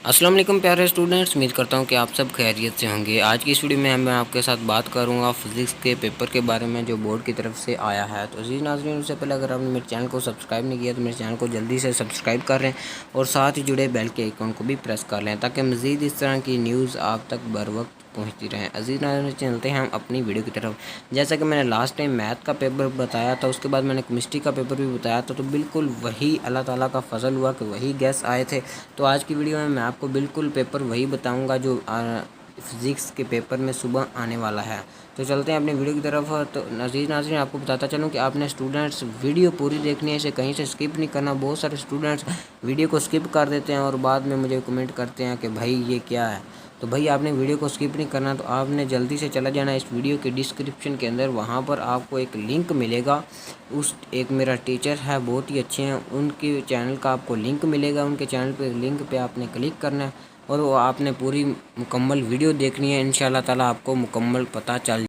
अस्सलाम वालेकुम प्यारे स्टूडेंट्स, उम्मीद करता हूँ कि आप सब खैरियत से होंगे। आज की इस वीडियो में मैं आपके साथ बात करूँगा फ़िज़िक्स के पेपर के बारे में जो बोर्ड की तरफ से आया है। तो अज़ीज़ नाज़रीन, उससे पहले अगर आपने मेरे चैनल को सब्सक्राइब नहीं किया तो मेरे चैनल को जल्दी से सब्सक्राइब कर लें और साथ ही जुड़े बेल के आइकन को भी प्रेस कर लें ताकि मज़ीद इस तरह की न्यूज़ आप तक बर वक्त पहुँचती रहें। अज़ीज़ नाज़रीन, चलते हैं हम अपनी वीडियो की तरफ। जैसा कि मैंने लास्ट टाइम मैथ का पेपर बताया था, उसके बाद मैंने केमिस्ट्री का पेपर भी बताया था, तो बिल्कुल वही अल्लाह ताला का फ़ज़ल हुआ कि वही गैस आए थे। तो आज की वीडियो में मैं आपको बिल्कुल पेपर वही बताऊंगा जो फ़िज़िक्स के पेपर में सुबह आने वाला है। तो चलते हैं अपनी वीडियो की तरफ। तो अज़ीज़ नाज़रीन, आपको बताता चलूँ कि आपने स्टूडेंट्स वीडियो पूरी देखनी है, इसे कहीं से स्किप नहीं करना। बहुत सारे स्टूडेंट्स वीडियो को स्किप कर देते हैं और बाद में मुझे कमेंट करते हैं कि भाई ये क्या है। तो भाई आपने वीडियो को स्किप नहीं करना, तो आपने जल्दी से चला जाना इस वीडियो के डिस्क्रिप्शन के अंदर। वहाँ पर आपको एक लिंक मिलेगा। एक मेरा टीचर है, बहुत ही अच्छे हैं, उनके चैनल का आपको लिंक मिलेगा। उनके चैनल पे लिंक पे आपने क्लिक करना है और वो आपने पूरी मुकम्मल वीडियो देखनी है। इंशाल्लाह ताला आपको मुकम्मल पता चल